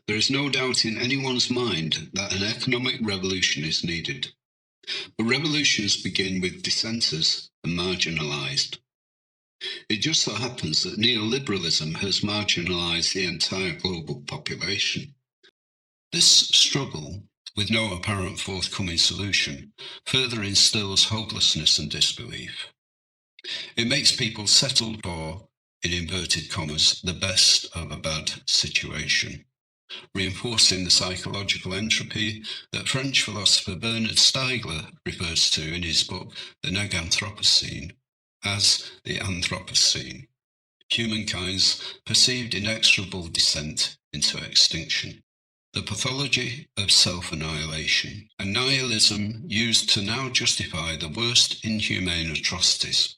There is no doubt in anyone's mind that an economic revolution is needed. But revolutions begin with dissenters and marginalised. It just so happens that neoliberalism has marginalised the entire global population. This struggle, with no apparent forthcoming solution, further instills hopelessness and disbelief. It makes people settle for, in inverted commas, the best of a bad situation, reinforcing the psychological entropy that French philosopher Bernard Stiegler refers to in his book The Neganthropocene as the Anthropocene, humankind's perceived inexorable descent into extinction. The pathology of self-annihilation, a nihilism used to now justify the worst inhumane atrocities.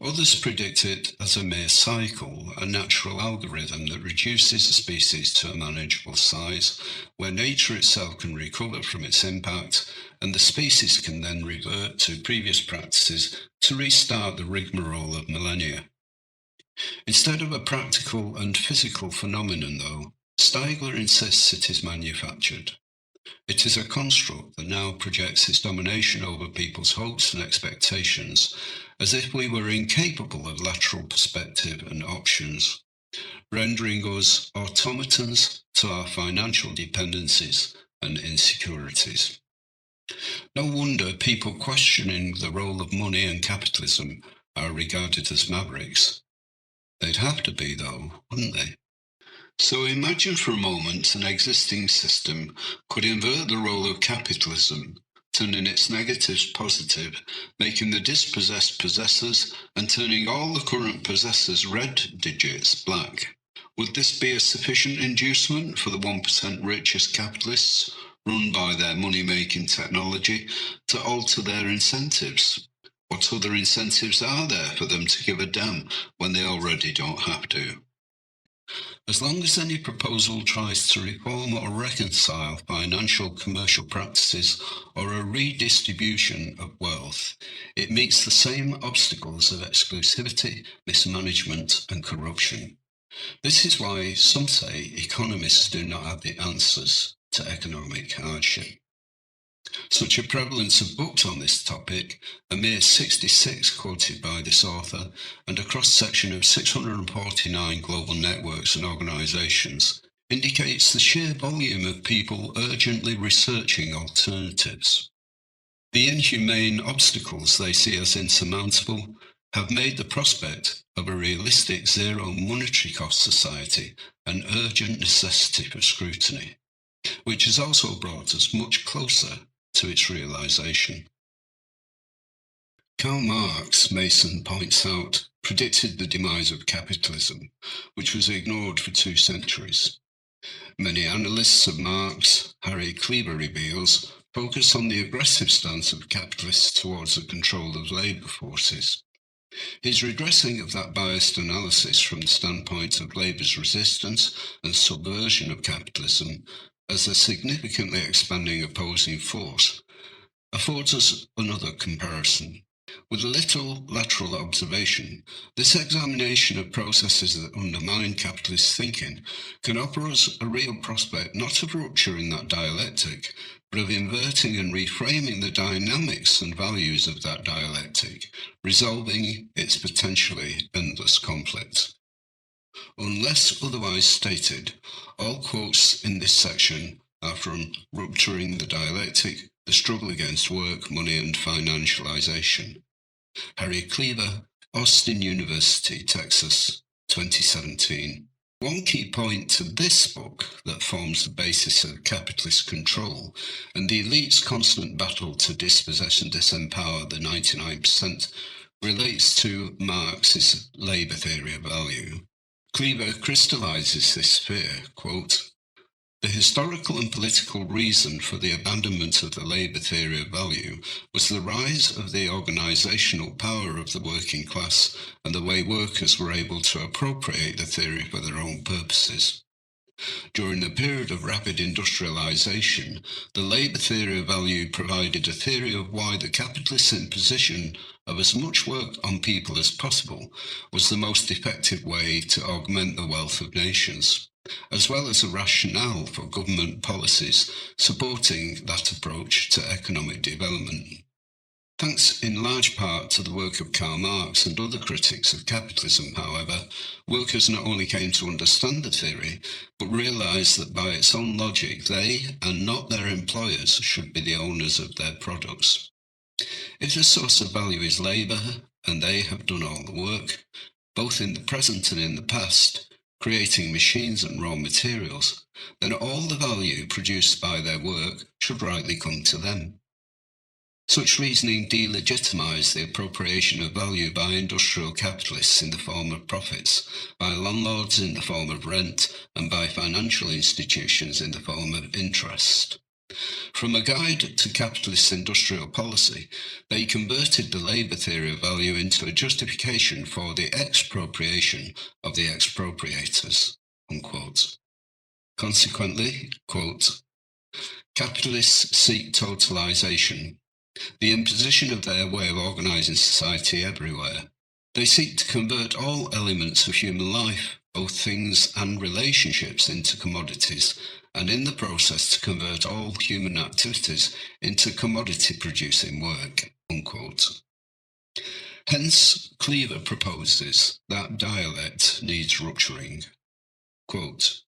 Others predict it as a mere cycle, a natural algorithm that reduces a species to a manageable size, where nature itself can recover from its impact, and the species can then revert to previous practices to restart the rigmarole of millennia. Instead of a practical and physical phenomenon, though, Stiegler insists it is manufactured. It is a construct that now projects its domination over people's hopes and expectations, as if we were incapable of lateral perspective and options, rendering us automatons to our financial dependencies and insecurities. No wonder people questioning the role of money and capitalism are regarded as mavericks. They'd have to be, though, wouldn't they? So imagine for a moment an existing system could invert the role of capitalism, turning its negatives positive, making the dispossessed possessors, and turning all the current possessors' red digits black. Would this be a sufficient inducement for the 1% richest capitalists, run by their money-making technology, to alter their incentives? What other incentives are there for them to give a damn when they already don't have to? As long as any proposal tries to reform or reconcile financial commercial practices or a redistribution of wealth, it meets the same obstacles of exclusivity, mismanagement and corruption. This is why some say economists do not have the answers to economic hardship. Such a prevalence of books on this topic, a mere 66 quoted by this author, and a cross-section of 649 global networks and organisations, indicates the sheer volume of people urgently researching alternatives. The inhumane obstacles they see as insurmountable have made the prospect of a realistic zero monetary cost society an urgent necessity for scrutiny, which has also brought us much closer to its realisation. Karl Marx, Mason points out, predicted the demise of capitalism, which was ignored for 2 centuries. Many analysts of Marx, Harry Cleaver reveals, focus on the aggressive stance of capitalists towards the control of labour forces. His redressing of that biased analysis from the standpoint of labour's resistance and subversion of capitalism as a significantly expanding opposing force affords us another comparison. With little lateral observation, this examination of processes that undermine capitalist thinking can offer us a real prospect not of rupturing that dialectic, but of inverting and reframing the dynamics and values of that dialectic, resolving its potentially endless conflict. Unless otherwise stated, all quotes in this section are from Rupturing the Dialectic, The Struggle Against Work, Money and Financialization. Harry Cleaver, Austin University, Texas, 2017. One key point to this book that forms the basis of capitalist control and the elite's constant battle to dispossess and disempower the 99% relates to Marx's labour theory of value. Cleaver crystallises this fear, quote, "The historical and political reason for the abandonment of the labour theory of value was the rise of the organisational power of the working class and the way workers were able to appropriate the theory for their own purposes. During the period of rapid industrialisation, the labour theory of value provided a theory of why the capitalist imposition of as much work on people as possible was the most effective way to augment the wealth of nations. as well as a rationale for government policies supporting that approach to economic development. Thanks in large part to the work of Karl Marx and other critics of capitalism, however, workers not only came to understand the theory, but realised that by its own logic they, and not their employers, should be the owners of their products. If the source of value is labour, and they have done all the work, both in the present and in the past, creating machines and raw materials, then all the value produced by their work should rightly come to them. Such reasoning delegitimised the appropriation of value by industrial capitalists in the form of profits, by landlords in the form of rent, and by financial institutions in the form of interest. From a guide to capitalist industrial policy, they converted the labour theory of value into a justification for the expropriation of the expropriators, unquote. Consequently, quote, capitalists seek totalisation, the imposition of their way of organising society everywhere. They seek to convert all elements of human life, both things and relationships, into commodities, and in the process to convert all human activities into commodity-producing work, unquote. Hence, Cleaver proposes that dialect needs rupturing. Quote,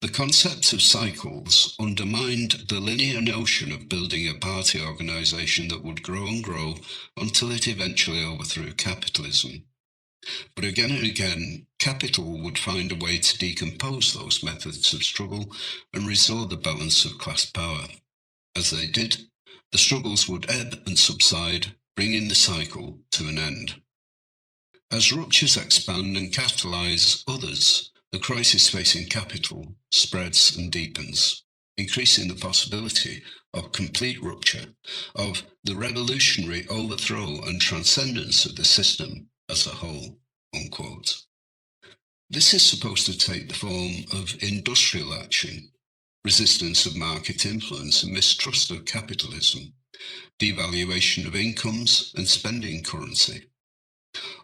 the concept of cycles undermined the linear notion of building a party organisation that would grow and grow until it eventually overthrew capitalism. But again and again, capital would find a way to decompose those methods of struggle and restore the balance of class power. As they did, the struggles would ebb and subside, bringing the cycle to an end. As ruptures expand and catalyse others, the crisis facing capital spreads and deepens, increasing the possibility of complete rupture, of the revolutionary overthrow and transcendence of the system as a whole, unquote. This is supposed to take the form of industrial action, resistance of market influence and mistrust of capitalism, devaluation of incomes and spending currency,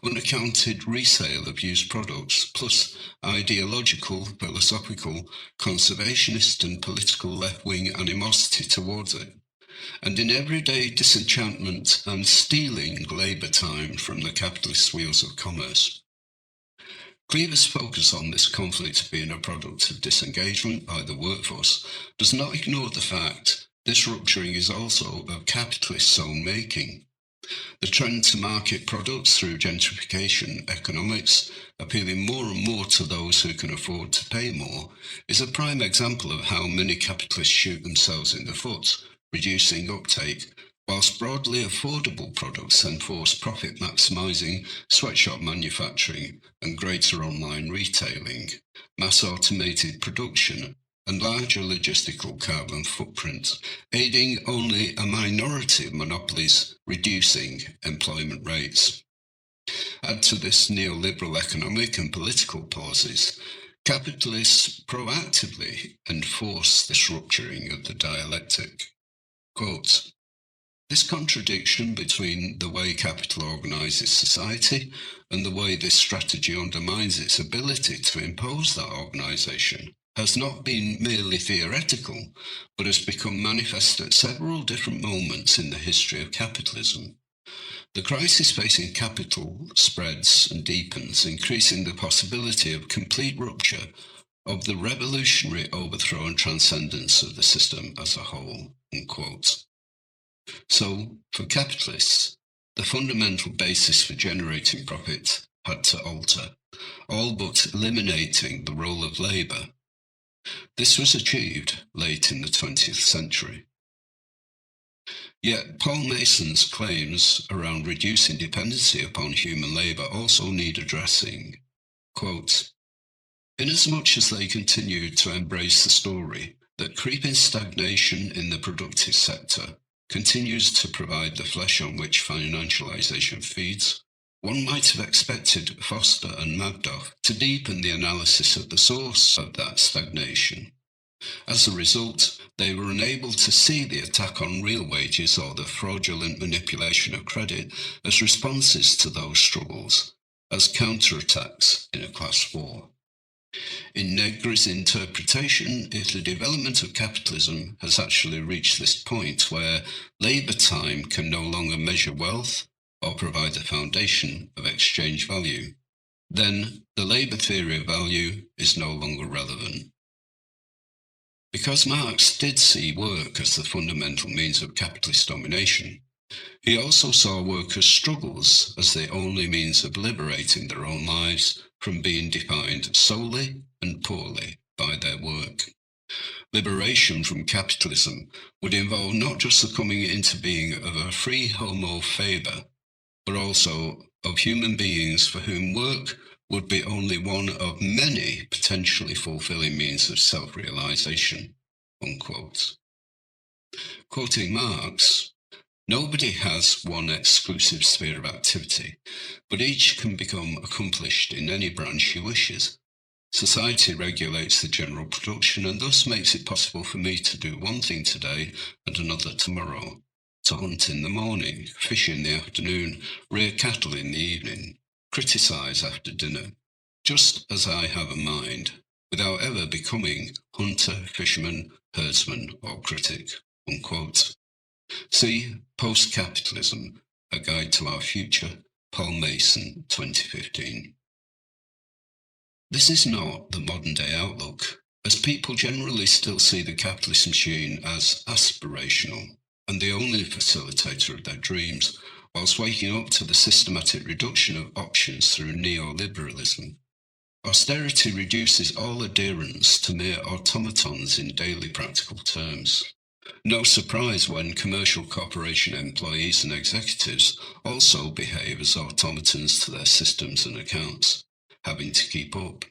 unaccounted resale of used products, plus ideological, philosophical, conservationist and political left-wing animosity towards it, and in everyday disenchantment and stealing labour time from the capitalist wheels of commerce. Cleaver's focus on this conflict being a product of disengagement by the workforce does not ignore the fact this rupturing is also of capitalist's own making. The trend to market products through gentrification economics, appealing more and more to those who can afford to pay more, is a prime example of how many capitalists shoot themselves in the foot, reducing uptake, whilst broadly affordable products enforce profit-maximising sweatshop manufacturing and greater online retailing, mass automated production, and larger logistical carbon footprint, aiding only a minority of monopolies reducing employment rates. Add to this neoliberal economic and political policies, capitalists proactively enforce this rupturing of the dialectic. Quote, this contradiction between the way capital organises society and the way this strategy undermines its ability to impose that organisation has not been merely theoretical, but has become manifest at several different moments in the history of capitalism. The crisis facing capital spreads and deepens, increasing the possibility of complete rupture of the revolutionary overthrow and transcendence of the system as a whole, unquote. So, for capitalists, the fundamental basis for generating profit had to alter, all but eliminating the role of labour. This was achieved late in the 20th century. Yet Paul Mason's claims around reducing dependency upon human labour also need addressing. Quote, inasmuch as they continued to embrace the story that creeping stagnation in the productive sector continues to provide the flesh on which financialisation feeds, one might have expected Foster and Magdoff to deepen the analysis of the source of that stagnation. As a result, they were unable to see the attack on real wages or the fraudulent manipulation of credit as responses to those struggles, as counterattacks in a class war. In Negri's interpretation, if the development of capitalism has actually reached this point where labour time can no longer measure wealth or provide the foundation of exchange value, then the labour theory of value is no longer relevant. Because Marx did see work as the fundamental means of capitalist domination, he also saw workers' struggles as the only means of liberating their own lives from being defined solely and poorly by their work. Liberation from capitalism would involve not just the coming into being of a free homo faber, but also of human beings for whom work would be only one of many potentially fulfilling means of self-realization, unquote. Quoting Marx, nobody has one exclusive sphere of activity, but each can become accomplished in any branch he wishes. Society regulates the general production and thus makes it possible for me to do one thing today and another tomorrow, to hunt in the morning, fish in the afternoon, rear cattle in the evening, criticise after dinner, just as I have a mind, without ever becoming hunter, fisherman, herdsman or critic, unquote. See Post-Capitalism, A Guide to Our Future, Paul Mason, 2015. This is not the modern-day outlook, as people generally still see the capitalist machine as aspirational and the only facilitator of their dreams, whilst waking up to the systematic reduction of options through neoliberalism. Austerity reduces all adherence to mere automatons in daily practical terms. No surprise when commercial corporation employees and executives also behave as automatons to their systems and accounts, having to keep up.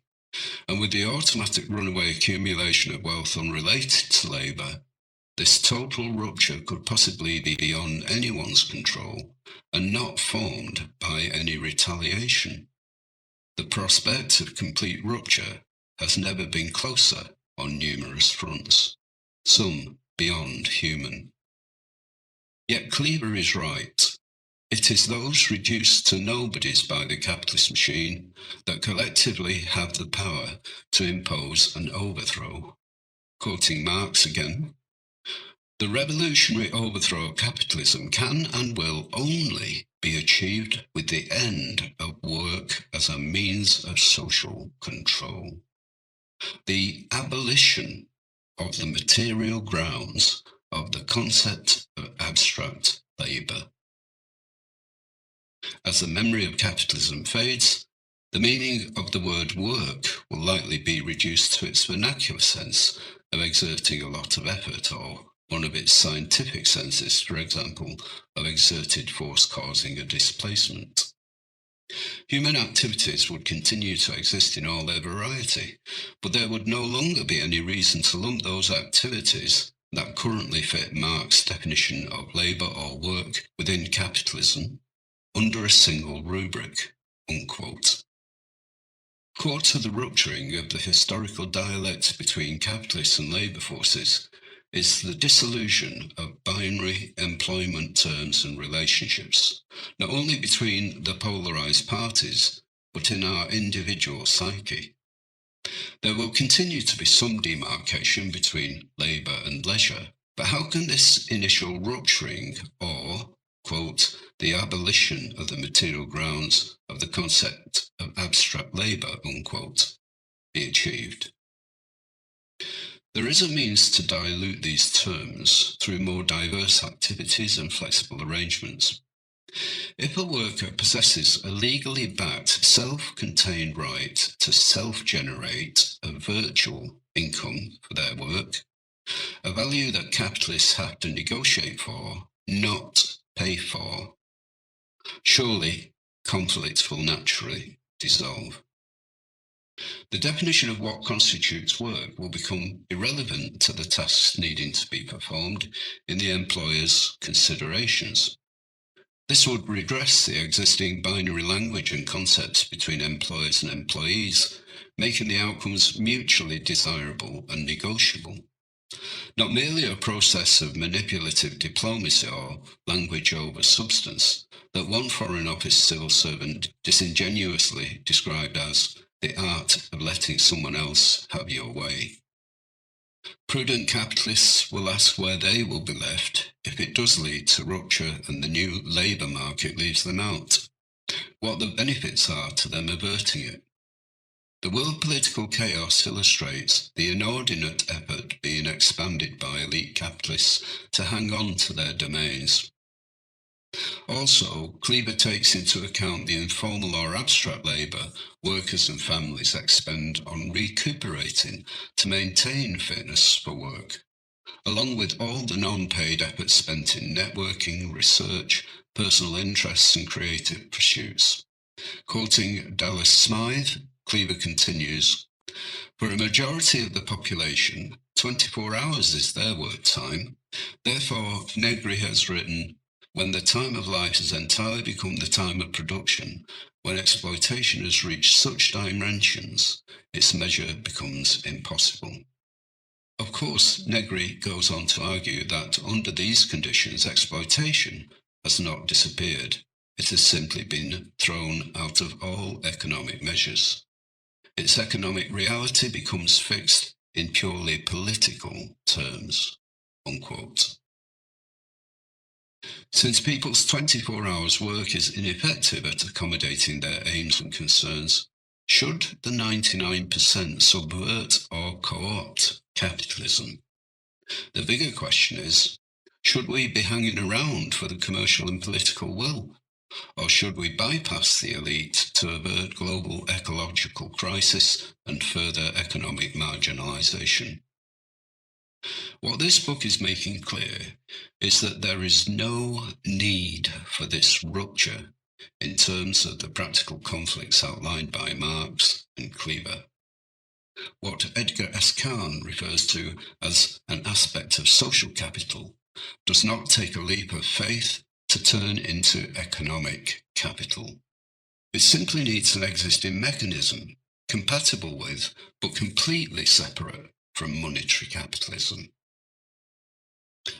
And with the automatic runaway accumulation of wealth unrelated to labour, this total rupture could possibly be beyond anyone's control and not formed by any retaliation. The prospect of complete rupture has never been closer on numerous fronts, some beyond human. Yet Cleaver is right. It is those reduced to nobodies by the capitalist machine that collectively have the power to impose an overthrow. Quoting Marx again, the revolutionary overthrow of capitalism can and will only be achieved with the end of work as a means of social control. The abolition of the material grounds of the concept of abstract labour. As the memory of capitalism fades, the meaning of the word work will likely be reduced to its vernacular sense of exerting a lot of effort, or one of its scientific senses, for example, of exerted force causing a displacement. Human activities would continue to exist in all their variety, but there would no longer be any reason to lump those activities that currently fit Marx's definition of labour or work within capitalism under a single rubric, unquote. Core to the rupturing of the historical dialect between capitalist and labour forces is the dissolution of binary employment terms and relationships, not only between the polarised parties, but in our individual psyche. There will continue to be some demarcation between labour and leisure, but how can this initial rupturing, or, quote, the abolition of the material grounds of the concept of abstract labour, unquote, be achieved? There is a means to dilute these terms through more diverse activities and flexible arrangements. If a worker possesses a legally backed, self-contained right to self-generate a virtual income for their work, a value that capitalists have to negotiate for, not pay for, surely conflicts will naturally dissolve. The definition of what constitutes work will become irrelevant to the tasks needing to be performed in the employer's considerations. This would redress the existing binary language and concepts between employers and employees, making the outcomes mutually desirable and negotiable. Not merely a process of manipulative diplomacy or language over substance that one Foreign Office civil servant disingenuously described as the art of letting someone else have your way. Prudent capitalists will ask where they will be left if it does lead to rupture and the new labour market leaves them out, what the benefits are to them averting it. The world political chaos illustrates the inordinate effort being expanded by elite capitalists to hang on to their domains. Also, Cleaver takes into account the informal or abstract labour workers and families expend on recuperating to maintain fitness for work, along with all the non-paid effort spent in networking, research, personal interests and creative pursuits. Quoting Dallas Smythe, Cleaver continues, "For a majority of the population, 24 hours is their work time. Therefore, Negri has written, when the time of life has entirely become the time of production, when exploitation has reached such dimensions, its measure becomes impossible." Of course, Negri goes on to argue that under these conditions, exploitation has not disappeared. It has simply been thrown out of all economic measures. Its economic reality becomes fixed in purely political terms, unquote. Since people's 24 hours work is ineffective at accommodating their aims and concerns, should the 99% subvert or co-opt capitalism? The bigger question is, should we be hanging around for the commercial and political will? Or should we bypass the elite to avert global ecological crisis and further economic marginalisation? What this book is making clear is that there is no need for this rupture in terms of the practical conflicts outlined by Marx and Cleaver. What Edgar S. Kahn refers to as an aspect of social capital does not take a leap of faith to turn into economic capital. It simply needs an existing mechanism compatible with, but completely separate from monetary capitalism.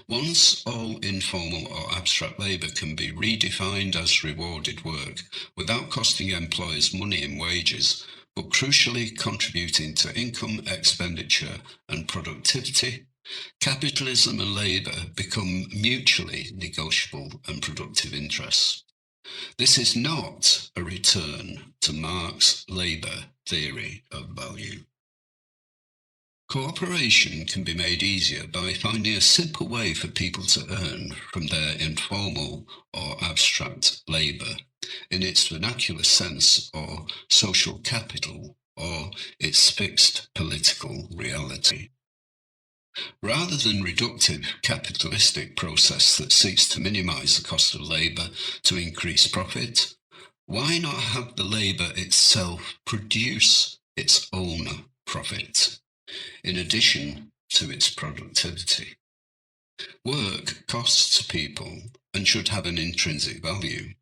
Once all informal or abstract labour can be redefined as rewarded work without costing employers money in wages, but crucially contributing to income, expenditure and productivity, capitalism and labour become mutually negotiable and productive interests. This is not a return to Marx's labour theory of value. Cooperation can be made easier by finding a simple way for people to earn from their informal or abstract labour, in its vernacular sense, or social capital, or its fixed political reality. Rather than reductive capitalistic process that seeks to minimise the cost of labour to increase profit, why not have the labour itself produce its own profit, in addition to its productivity? Work costs people and should have an intrinsic value.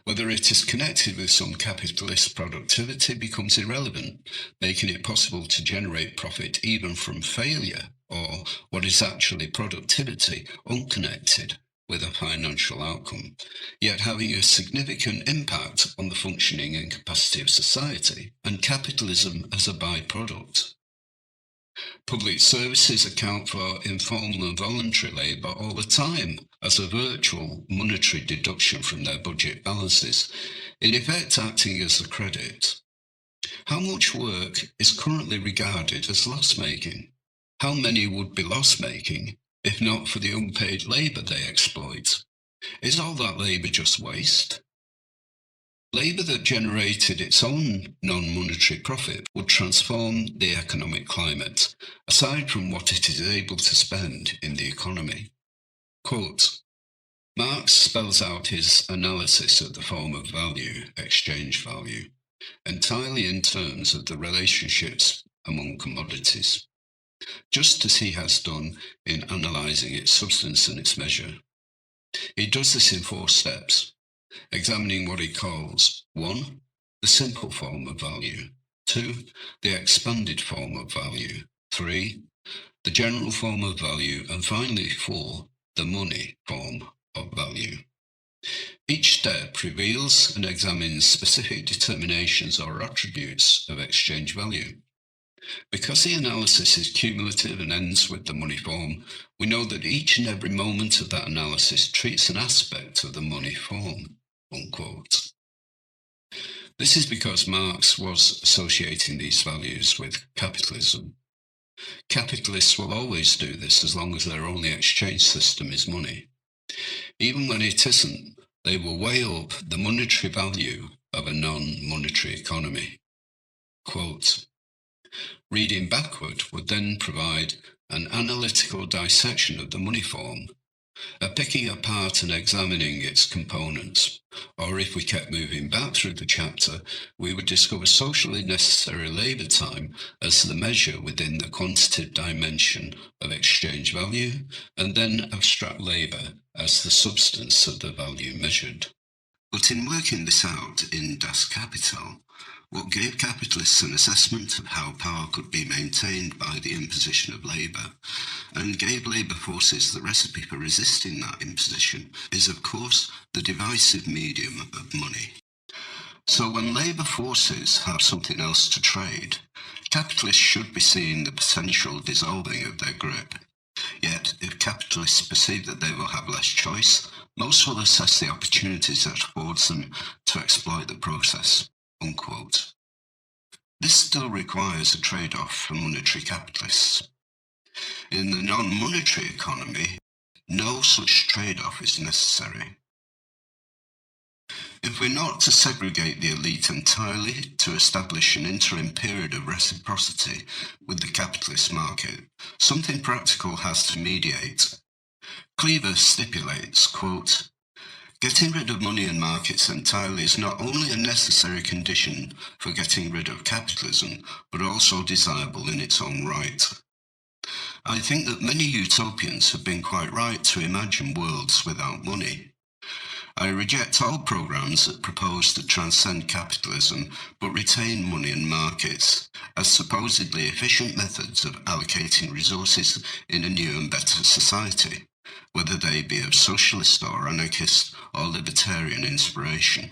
Whether it is connected with some capitalist productivity becomes irrelevant, making it possible to generate profit even from failure, or what is actually productivity, unconnected with a financial outcome, yet having a significant impact on the functioning and capacity of society, and capitalism as a byproduct. Public services account for informal and voluntary labour all the time as a virtual monetary deduction from their budget balances, in effect acting as a credit. How much work is currently regarded as loss-making? How many would be loss-making if not for the unpaid labour they exploit? Is all that labour just waste? Labour that generated its own non-monetary profit would transform the economic climate, aside from what it is able to spend in the economy. Quote, Marx spells out his analysis of the form of value, exchange value, entirely in terms of the relationships among commodities, just as he has done in analysing its substance and its measure. He does this in 4 steps, examining what he calls 1. The simple form of value, 2. The expanded form of value, 3. The general form of value, and finally 4. The money form of value. Each step reveals and examines specific determinations or attributes of exchange value. Because the analysis is cumulative and ends with the money form, we know that each and every moment of that analysis treats an aspect of the money form, unquote. This is because Marx was associating these values with capitalism. Capitalists will always do this as long as their only exchange system is money. Even when it isn't, they will weigh up the monetary value of a non-monetary economy. Quote, reading backward would then provide an analytical dissection of the money form, a picking apart and examining its components. Or if we kept moving back through the chapter, we would discover socially necessary labour time as the measure within the quantitative dimension of exchange value, and then abstract labour as the substance of the value measured. But in working this out in Das Kapital, what gave capitalists an assessment of how power could be maintained by the imposition of labour, and gave labour forces the recipe for resisting that imposition, is of course the divisive medium of money. So when labour forces have something else to trade, capitalists should be seeing the potential dissolving of their grip. Yet, if capitalists perceive that they will have less choice, most will assess the opportunities that affords them to exploit the process. Unquote. This still requires a trade-off for monetary capitalists. In the non-monetary economy, no such trade-off is necessary. If we're not to segregate the elite entirely to establish an interim period of reciprocity with the capitalist market, something practical has to mediate. Cleaver stipulates, quote, getting rid of money and markets entirely is not only a necessary condition for getting rid of capitalism, but also desirable in its own right. I think that many utopians have been quite right to imagine worlds without money. I reject all programs that propose to transcend capitalism but retain money and markets as supposedly efficient methods of allocating resources in a new and better society, whether they be of socialist or anarchist or libertarian inspiration.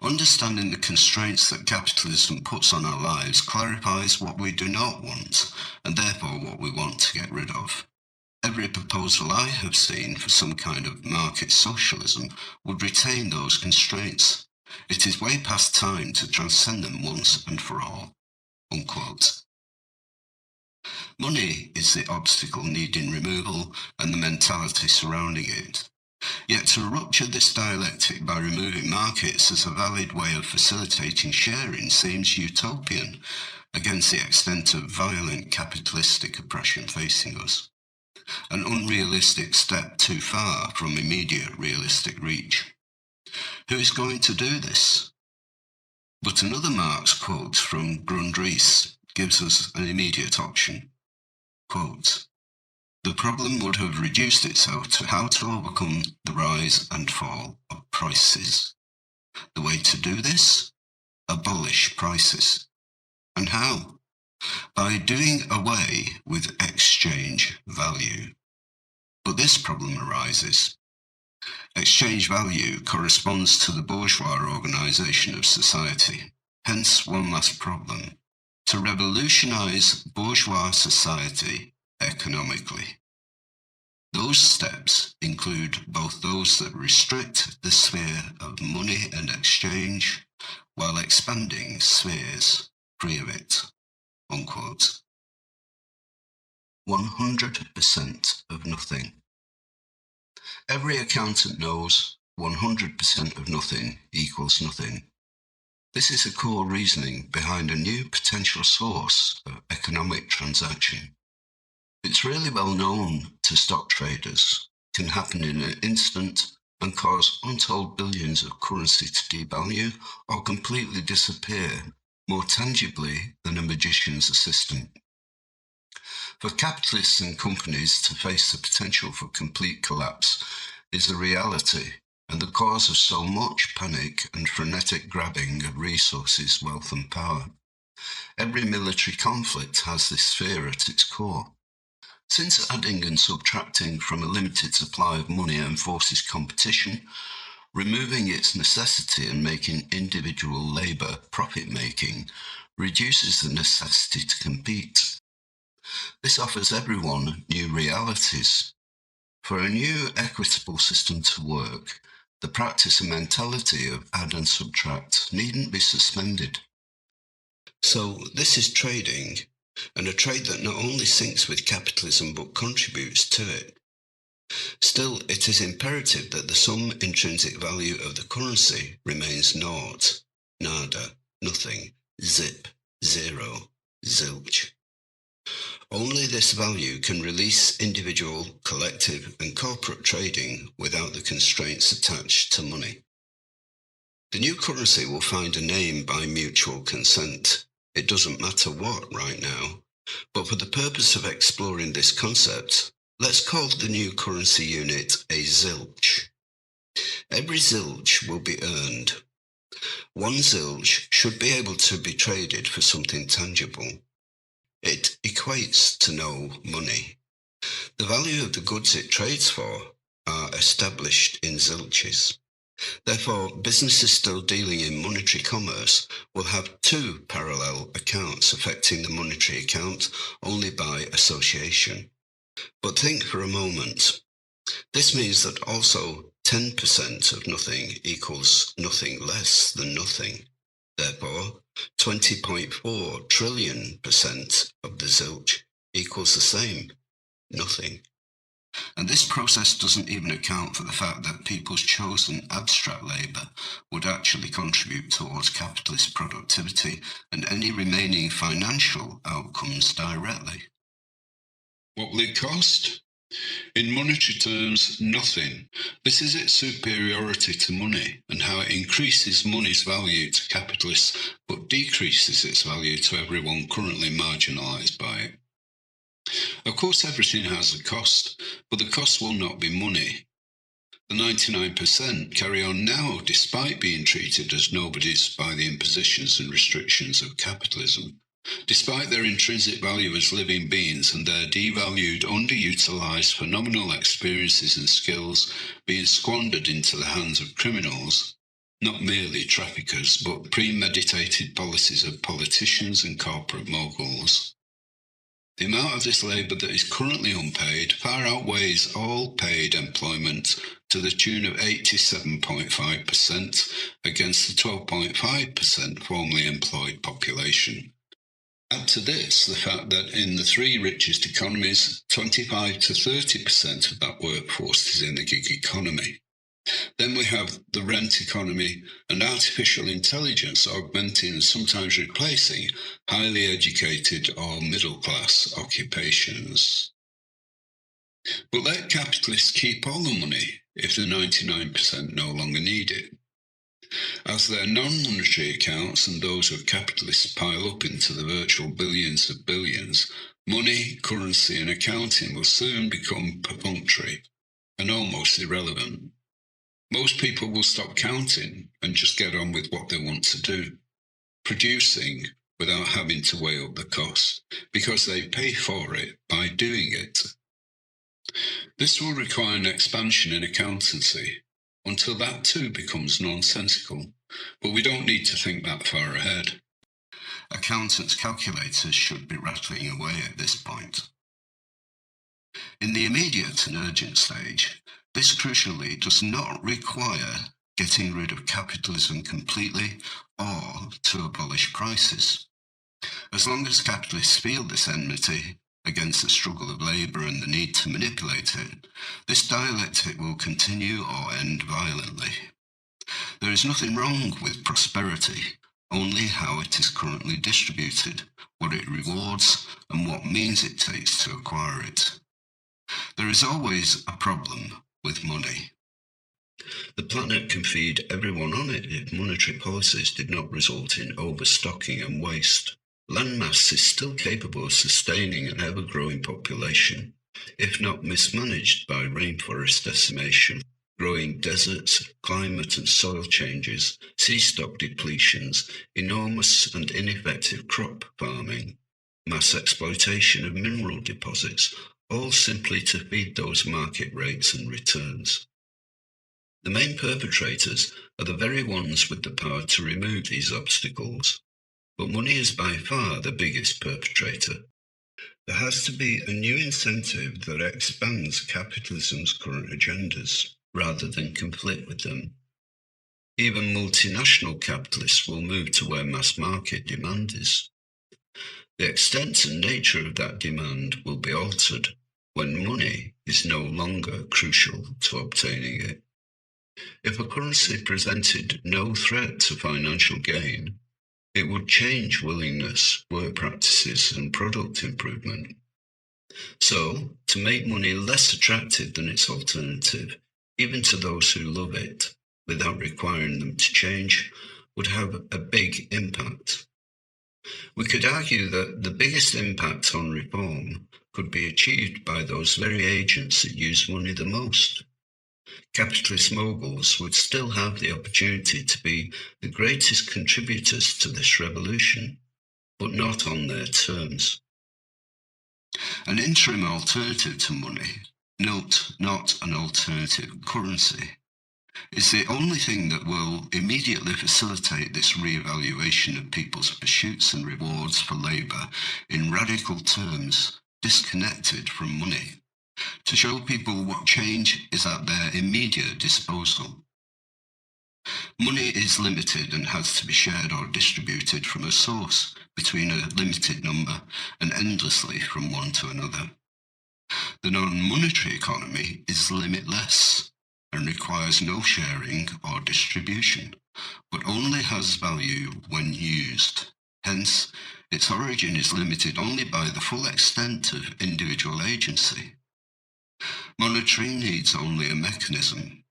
Understanding the constraints that capitalism puts on our lives clarifies what we do not want, and therefore what we want to get rid of. Every proposal I have seen for some kind of market socialism would retain those constraints. It is way past time to transcend them once and for all. Unquote. Money is the obstacle needing removal and the mentality surrounding it. Yet to rupture this dialectic by removing markets as a valid way of facilitating sharing seems utopian against the extent of violent capitalistic oppression facing us. An unrealistic step too far from immediate realistic reach. Who is going to do this? But another Marx quote from Grundrisse gives us an immediate option. Quote, the problem would have reduced itself to how to overcome the rise and fall of prices. The way to do this? Abolish prices. And how? By doing away with exchange value. But this problem arises. Exchange value corresponds to the bourgeois organisation of society. Hence one last problem. To revolutionise bourgeois society economically. Those steps include both those that restrict the sphere of money and exchange, while expanding spheres free of it. Unquote. 100% of nothing. Every accountant knows 100% of nothing equals nothing. This is the core reasoning behind a new potential source of economic transaction. It's really well known to stock traders, can happen in an instant and cause untold billions of currency to devalue or completely disappear more tangibly than a magician's assistant. For capitalists and companies to face the potential for complete collapse is a reality and the cause of so much panic and frenetic grabbing of resources, wealth and power. Every military conflict has this fear at its core. Since adding and subtracting from a limited supply of money enforces competition, removing its necessity and making individual labour profit-making reduces the necessity to compete. This offers everyone new realities. For a new equitable system to work, the practice and mentality of add and subtract needn't be suspended. So this is trading, and a trade that not only syncs with capitalism but contributes to it. Still, it is imperative that the sum intrinsic value of the currency remains naught, nada, nothing, zip, zero, zilch. Only this value can release individual, collective and corporate trading without the constraints attached to money. The new currency will find a name by mutual consent. It doesn't matter what right now, but for the purpose of exploring this concept, let's call the new currency unit a zilch. Every zilch will be earned. One zilch should be able to be traded for something tangible. It equates to no money. The value of the goods it trades for are established in zilches. Therefore, businesses still dealing in monetary commerce will have two parallel accounts affecting the monetary account only by association. But think for a moment. This means that also 10% of nothing equals nothing less than nothing. Therefore, 20.4 trillion% of the zilch equals the same, nothing. And this process doesn't even account for the fact that people's chosen abstract labour would actually contribute towards capitalist productivity and any remaining financial outcomes directly. What will it cost? In monetary terms, nothing. This is its superiority to money and how it increases money's value to capitalists but decreases its value to everyone currently marginalised by it. Of course, everything has a cost, but the cost will not be money. The 99% carry on now despite being treated as nobodies by the impositions and restrictions of capitalism, despite their intrinsic value as living beings and their devalued, underutilised phenomenal experiences and skills being squandered into the hands of criminals, not merely traffickers, but premeditated policies of politicians and corporate moguls. The amount of this labour that is currently unpaid far outweighs all paid employment to the tune of 87.5% against the 12.5% formerly employed population. Add to this the fact that in the three richest economies, 25 to 30% of that workforce is in the gig economy. Then we have the rent economy and artificial intelligence augmenting and sometimes replacing highly educated or middle-class occupations. But let capitalists keep all the money if the 99% no longer need it. As their non-monetary accounts and those of capitalists pile up into the virtual billions of billions, money, currency and accounting will soon become perfunctory and almost irrelevant. Most people will stop counting and just get on with what they want to do, producing without having to weigh up the cost, because they pay for it by doing it. This will require an expansion in accountancy, until that too becomes nonsensical, but we don't need to think that far ahead. Accountants' calculators should be rattling away at this point. In the immediate and urgent stage, this crucially does not require getting rid of capitalism completely or to abolish prices. As long as capitalists feel this enmity against the struggle of labour and the need to manipulate it, this dialectic will continue or end violently. There is nothing wrong with prosperity, only how it is currently distributed, what it rewards, and what means it takes to acquire it. There is always a problem with money. The planet can feed everyone on it if monetary policies did not result in overstocking and waste. Landmass is still capable of sustaining an ever-growing population, if not mismanaged by rainforest decimation, growing deserts, climate and soil changes, sea stock depletions, enormous and ineffective crop farming, mass exploitation of mineral deposits, all simply to feed those market rates and returns. The main perpetrators are the very ones with the power to remove these obstacles, but money is by far the biggest perpetrator. There has to be a new incentive that expands capitalism's current agendas, rather than conflict with them. Even multinational capitalists will move to where mass market demand is. The extent and nature of that demand will be altered when money is no longer crucial to obtaining it. If a currency presented no threat to financial gain, it would change willingness, work practices, and product improvement. So, to make money less attractive than its alternative, even to those who love it, without requiring them to change, would have a big impact. We could argue that the biggest impact on reform could be achieved by those very agents that use money the most. Capitalist moguls would still have the opportunity to be the greatest contributors to this revolution, but not on their terms. An interim alternative to money, note not an alternative currency, is the only thing that will immediately facilitate this re-evaluation of people's pursuits and rewards for labour in radical terms disconnected from money, to show people what change is at their immediate disposal. Money is limited and has to be shared or distributed from a source between a limited number and endlessly from one to another. The non-monetary economy is limitless and requires no sharing or distribution, but only has value when used. Hence, its origin is limited only by the full extent of individual agency. Monetary needs only a mechanism.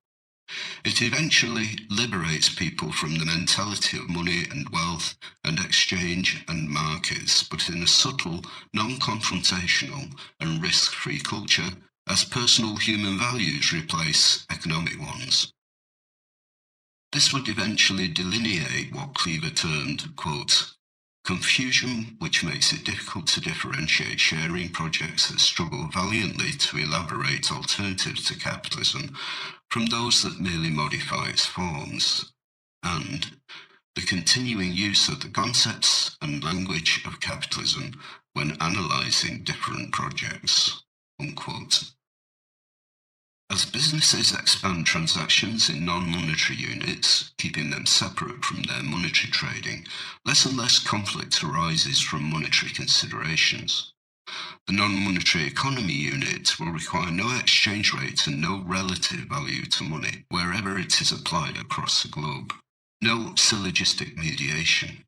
It eventually liberates people from the mentality of money and wealth and exchange and markets, but in a subtle, non-confrontational and risk-free culture, as personal human values replace economic ones. This would eventually delineate what Cleaver termed, quote, confusion which makes it difficult to differentiate sharing projects that struggle valiantly to elaborate alternatives to capitalism from those that merely modify its forms, and the continuing use of the concepts and language of capitalism when analysing different projects, unquote. As businesses expand transactions in non-monetary units, keeping them separate from their monetary trading, less and less conflict arises from monetary considerations. The non-monetary economy unit will require no exchange rate and no relative value to money wherever it is applied across the globe. No syllogistic mediation.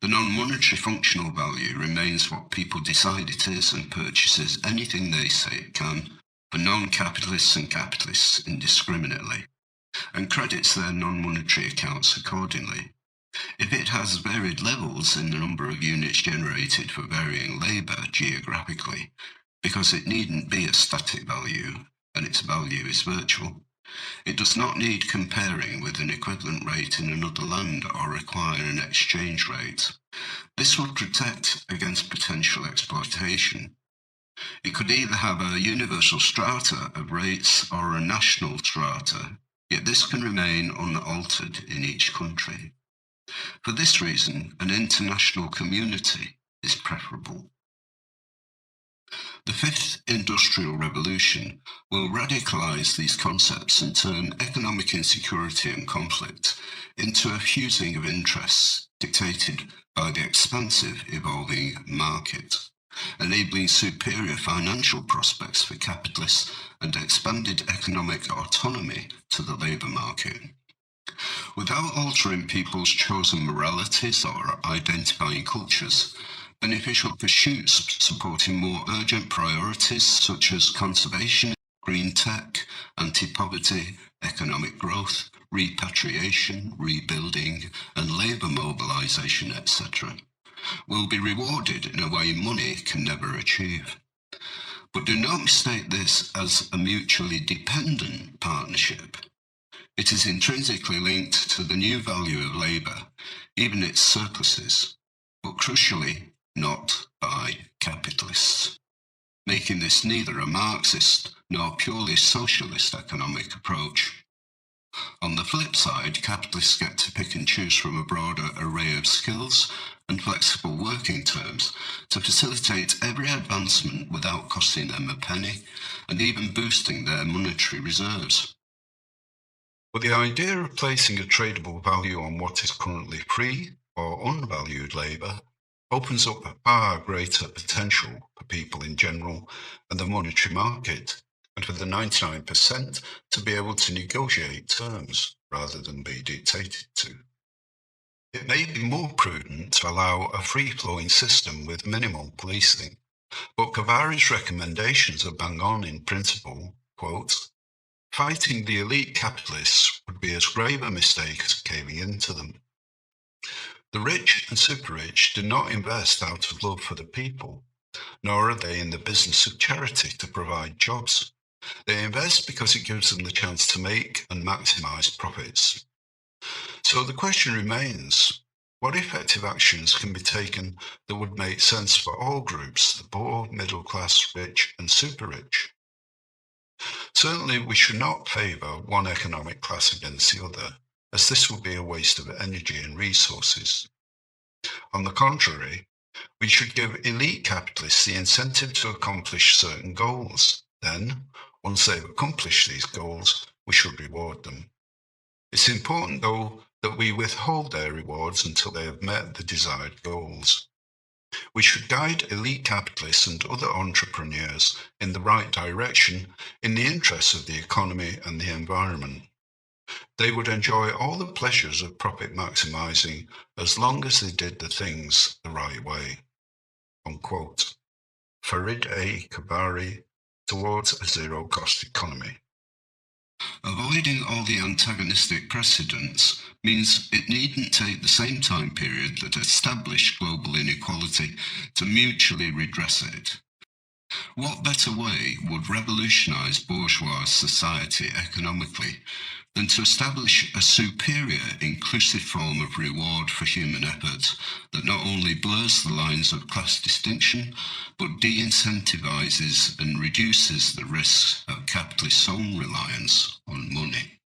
The non-monetary functional value remains what people decide it is and purchases anything they say it can, for non-capitalists and capitalists indiscriminately, and credits their non-monetary accounts accordingly. If it has varied levels in the number of units generated for varying labour geographically, because it needn't be a static value and its value is virtual, it does not need comparing with an equivalent rate in another land or require an exchange rate. This would protect against potential exploitation. It could either have a universal strata of rates or a national strata, yet this can remain unaltered in each country. For this reason, an international community is preferable. The fifth industrial revolution will radicalise these concepts and turn economic insecurity and conflict into a fusing of interests dictated by the expansive evolving market, enabling superior financial prospects for capitalists and expanded economic autonomy to the labour market. Without altering people's chosen moralities or identifying cultures, beneficial pursuits supporting more urgent priorities such as conservation, green tech, anti-poverty, economic growth, repatriation, rebuilding, and labour mobilisation, etc., will be rewarded in a way money can never achieve. But do not mistake this as a mutually dependent partnership. It is intrinsically linked to the new value of labour, even its surpluses, but crucially not by capitalists. making this neither a Marxist nor purely socialist economic approach. On the flip side, capitalists get to pick and choose from a broader array of skills and flexible working terms to facilitate every advancement without costing them a penny and even boosting their monetary reserves. But the idea of placing a tradable value on what is currently free or unvalued labour opens up a far greater potential for people in general and the monetary market, and for the 99% to be able to negotiate terms rather than be dictated to. It may be more prudent to allow a free-flowing system with minimal policing, but Kavari's recommendations are bang on in principle. Quote, "Fighting the elite capitalists would be as grave a mistake as caving into them. The rich and super rich do not invest out of love for the people, nor are they in the business of charity to provide jobs. They invest because it gives them the chance to make and maximize profits. So the question remains, what effective actions can be taken that would make sense for all groups, the poor, middle class, rich and super rich? Certainly we should not favour one economic class against the other, as this would be a waste of energy and resources. On the contrary, we should give elite capitalists the incentive to accomplish certain goals. Then, once they've accomplished these goals, we should reward them. It's important, though, that we withhold their rewards until they have met the desired goals. We should guide elite capitalists and other entrepreneurs in the right direction in the interests of the economy and the environment. They would enjoy all the pleasures of profit maximising as long as they did the things the right way." Unquote. Farid A. Kavari, Towards a Zero-Cost Economy. Avoiding all the antagonistic precedents means it needn't take the same time period that established global inequality to mutually redress it. What better way would revolutionise bourgeois society economically than to establish a superior inclusive form of reward for human effort that not only blurs the lines of class distinction, but de-incentivises and reduces the risks of capitalists' own reliance on money?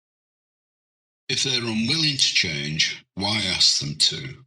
If they're unwilling to change, why ask them to?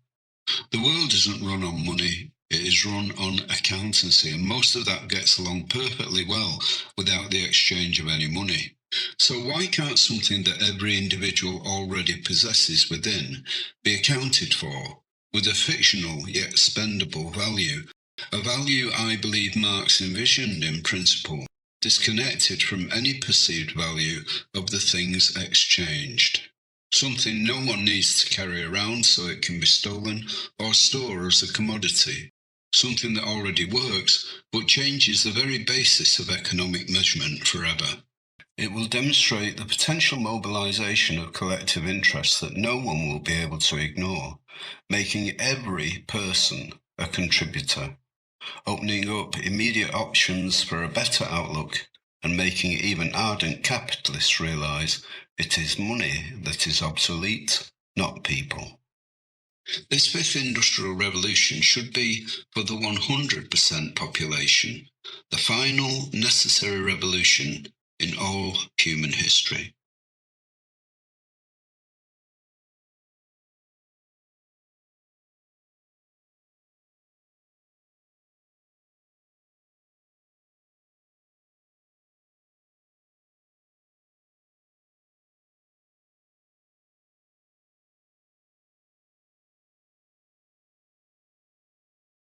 The world isn't run on money, it is run on accountancy, and most of that gets along perfectly well without the exchange of any money. So why can't something that every individual already possesses within be accounted for with a fictional yet spendable value? A value I believe Marx envisioned in principle, disconnected from any perceived value of the things exchanged. Something no one needs to carry around so it can be stolen or store as a commodity. Something that already works but changes the very basis of economic measurement forever. It will demonstrate the potential mobilisation of collective interests that no one will be able to ignore, making every person a contributor, opening up immediate options for a better outlook, and making even ardent capitalists realise it is money that is obsolete, not people. This fifth industrial revolution should be for the 100% population, the final necessary revolution in all human history.